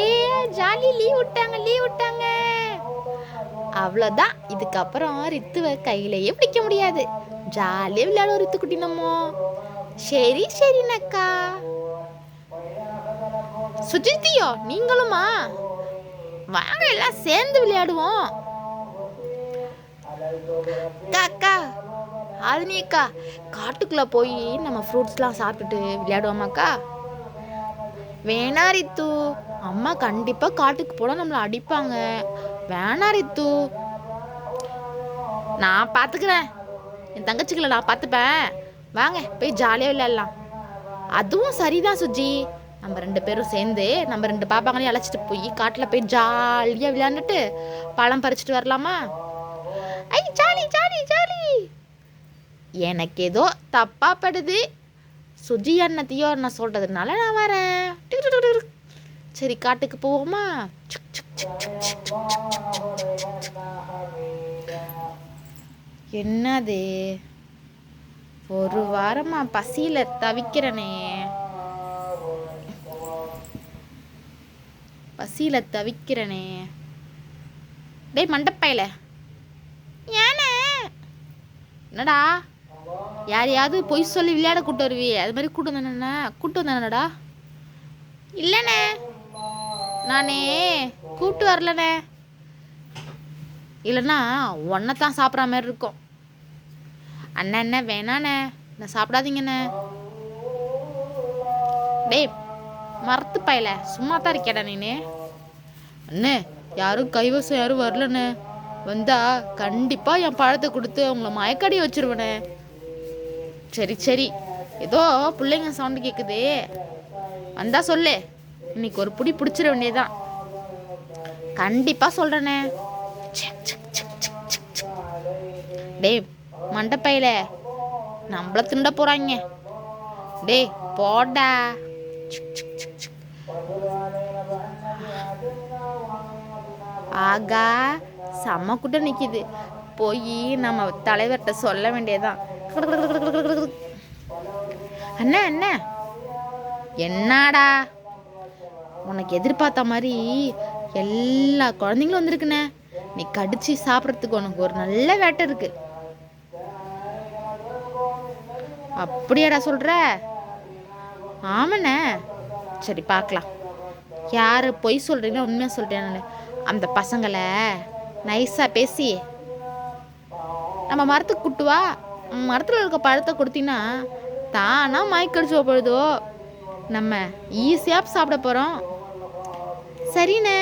ஏ jolly, leave விட்டாங்க. அவ்வளோதான், இதுக்கப்புறம் ரித்துவை கையிலேயே பிடிக்க முடியாது. ஜாலியாக விளையாடுவோம் ரித்து குட்டி நம்மோ. சரிண்ணக்கா. சுஜித்தியோ நீங்களுமா வாங்க, எல்லாம் சேர்ந்து விளையாடுவோம். அக்கா ஆதினியக்கா, காட்டுக்குள்ளே போய் நம்ம ஃப்ரூட்ஸ்லாம் சாப்பிட்டுட்டு விளையாடுவோமாக்கா? வேணா ரித்து, அம்மா கண்டிப்பாக காட்டுக்கு போனால் நம்மளை அடிப்பாங்க. வேணா ரித்து, நான் பார்த்துக்கிறேன். என் தங்கச்சிகளை நான் பார்த்துப்பேன். வாங்க போய் ஜாலியாக விளையாடலாம். அதுவும் சரிதான் சுஜி, நம்ம 2 பேரும் சேர்ந்து நம்ம 2 பாப்பாங்களையும் அழைச்சிட்டு போய் காட்டில் போய் ஜாலியாக விளையாண்டுட்டு பழம் பறிச்சுட்டு வரலாமா? ஐ ஜாலி ஜாலி ஜாலி. எனக்கு ஏதோ தப்பா படுது. சுஜி அண்ணத்தையோ நான் சொல்றதுனால நான் வரேன். சரி காட்டுக்கு போவோமா? என்னது, ஒரு வாரமா பசியில தவிக்கிறனே. டேய் மண்டப்பையில, ஏனே என்னடா யாரையாவது பொய் சொல்லி விளையாட கூட்டு வருவியே, அது மாதிரி கூட்டு வந்தானடா? இல்லைண்ணே, நானே கூப்பிட்டு வரலண்ணே. இல்லைன்னா ஒன்றைத்தான் சாப்பிட்ற மாதிரி இருக்கும். அண்ணா வேணாண்ணே, நான் சாப்பிடாதீங்கண்ணே. டேய் மரத்து பையல, சும்மா தான் இருக்கேடா நீனு. அண்ணே யாரும் கைவசம் யாரும் வரலண்ணே. வந்தா கண்டிப்பாக என் பழத்தை கொடுத்து அவங்கள மயக்கடி வச்சிருவேண்ணே. சரி, ஏதோ பிள்ளைங்க சவுண்டு கேட்குது, வந்தா சொல்லு. இன்னைக்கு ஒரு புடி பிடிச்சிட வேண்டியதான். கண்டிப்பாக சொல்கிறேண்ணே. டேய் மண்டப்பையில, நம்மள திண்ட போகிறாங்க. டேய் போடா. ஆகா செம்ம கூட்டம் நிற்கிது. போய் நம்ம தலைவர்கிட்ட சொல்ல வேண்டியதான். அண்ணா என்னடா, உனக்கு எதிர்பார்த்த மாதிரி எல்லா குழந்தைங்களும் வந்திருக்குண்ணே. நீ கடிச்சு சாப்பிட்றதுக்கு உனக்கு ஒரு நல்ல வேட்டை இருக்கு. அப்படியாடா சொல்ற? ஆமாண்ணே. சரி பார்க்கலாம், யாரு பொய் சொல்றீங்களோ உண்மையாக சொல்றேன். அந்த பசங்களை நைஸாக பேசி நம்ம மரத்துக்கு கூட்டுவா. மரத்தில் இருக்க பழத்தை கொடுத்தீங்கன்னா தானா மயக்கடிச்சு போடுதோ, நம்ம ஈஸியாக சாப்பிட போகிறோம். சரிண்ணே.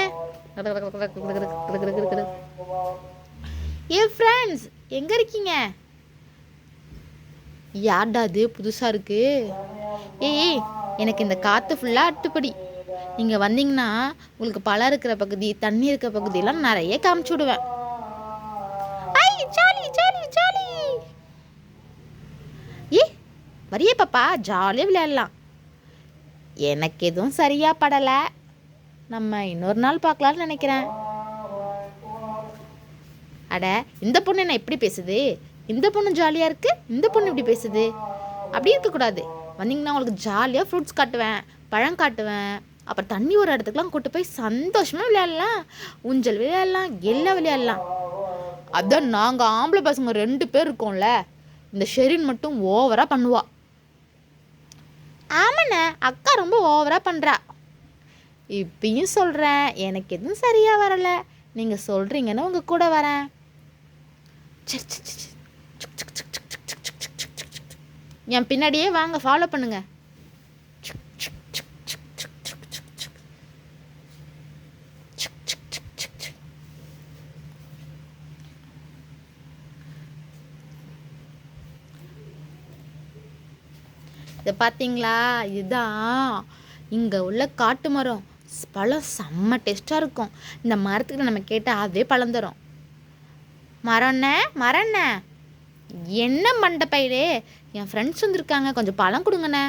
ஏ ஃப்ரெண்ட்ஸ், எங்கே இருக்கீங்க? யார்டா அது புதுசாக இருக்கு? ஏய் எனக்கு இந்த காற்று ஃபுல்லாக அட்டுப்படி. நீங்கள் வந்தீங்கன்னா உங்களுக்கு பழம் இருக்கிற பகுதி, தண்ணி இருக்கிற பகுதியெல்லாம் நிறைய காமிச்சு விடுவேன். ஏ வரியே பாப்பா, ஜாலியாக விளையாடலாம். எனக்கு எதுவும் சரியாக படலை, நம்ம இன்னொரு நாள் பார்க்கலான்னு நினைக்கிறேன். அட இந்த பொண்ணு என்ன இப்படி பேசுது, இந்த பொண்ணு ஜாலியாக இருக்குது, இந்த பொண்ணு இப்படி பேசுது. அப்படி இருக்கக்கூடாது. வந்தீங்கன்னா உங்களுக்கு ஜாலியாக ஃப்ரூட்ஸ் காட்டுவேன், பழம் காட்டுவேன். அப்புறம் தண்ணி ஒரு இடத்துக்குலாம் கூட்டு போய் சந்தோஷமாக விளையாடலாம். ஊஞ்சல் விளையாடலாம், எல்லாம் விளையாடலாம். அதான் நாங்கள் ஆம்பளை பசங்க 2 பேர் இருக்கோம்ல, இந்த ஷெரின் மட்டும் ஓவராக பண்ணுவா. ஆமாண்ணே, அக்கா ரொம்ப ஓவராக பண்ணுறா. இப்பயும் சொல்கிறேன், எனக்கு எதுவும் சரியாக வரலை. நீங்கள் சொல்கிறீங்கன்னு உங்கள் கூட வரேன். என் பின்னாடியே வாங்க, ஃபாலோ பண்ணுங்க. இதை பார்த்தீங்களா, இதுதான் இங்கே உள்ள காட்டு மரம். பழம் செம்ம டேஸ்ட்டாக இருக்கும். இந்த மரத்துக்கு நம்ம கேட்டால் அதே பழம் தரும். மரண்ணே என்ன மண்டப்பையிலே, என் ஃப்ரெண்ட்ஸ் வந்துருக்காங்க, கொஞ்சம் பழம் கொடுங்கண்ணே.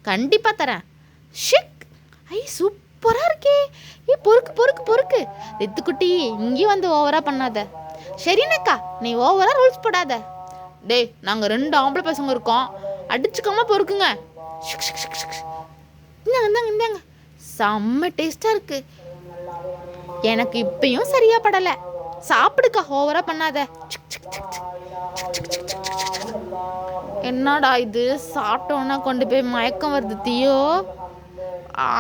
கண்டிப்பாக தரேன். ஷிக், ஐ சூப்பராக இருக்கே. பொறுக்கு ரித்துக்குட்டி, இங்கேயும் வந்து ஓவராக பண்ணாத. சரிண்ணக்கா, நீ ஓவராக ரூல்ஸ் போடாத. டேய் நாங்கள் 2 ஆம்பளை பசங்க இருக்கோம், அடிச்சுக்காம பொறுக்குங்க. இந்தாங்க செம்ம டேஸ்டா இருக்கு. எனக்கு இப்பயும் சரியா படலை. சாப்பிடுக்கா, ஓவரா பண்ணாத. என்னடா இது, சாப்பிட்டோன்னா கொண்டு போய் மயக்கம் வருது தியோ.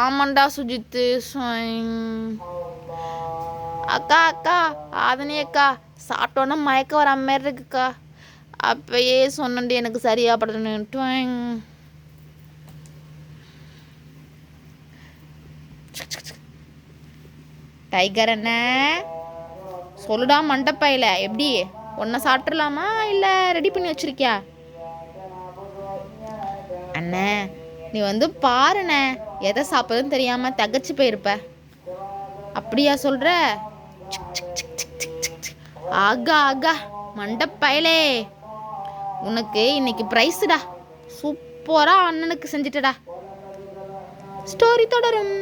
ஆமாண்டா சுஜித்து. அக்கா அக்கா ஆதனி அக்கா, சாப்பிட்டோன்னா மயக்கம் வர மாதிரி இருக்குக்கா. அப்பயே சொன்னண்டி எனக்கு சரியா படணும். டைகர் என்ன சொல்லுடா மண்டப்பையில, எப்படி ஒன்றை சாப்பிட்றலாமா இல்லை ரெடி பண்ணி வச்சிருக்கியா? அண்ணே நீ வந்து பாருண்ணே, எதை சாப்பிட்றதுன்னு தெரியாமல் தகச்சு போயிருப்ப. அப்படியா சொல்கிற? ஆகா ஆகா மண்டப்பயலே, உனக்கு இன்னைக்கு ப்ரைஸுடா. சூப்பராக அண்ணனுக்கு செஞ்சுட்டடா. ஸ்டோரி தொடரும்.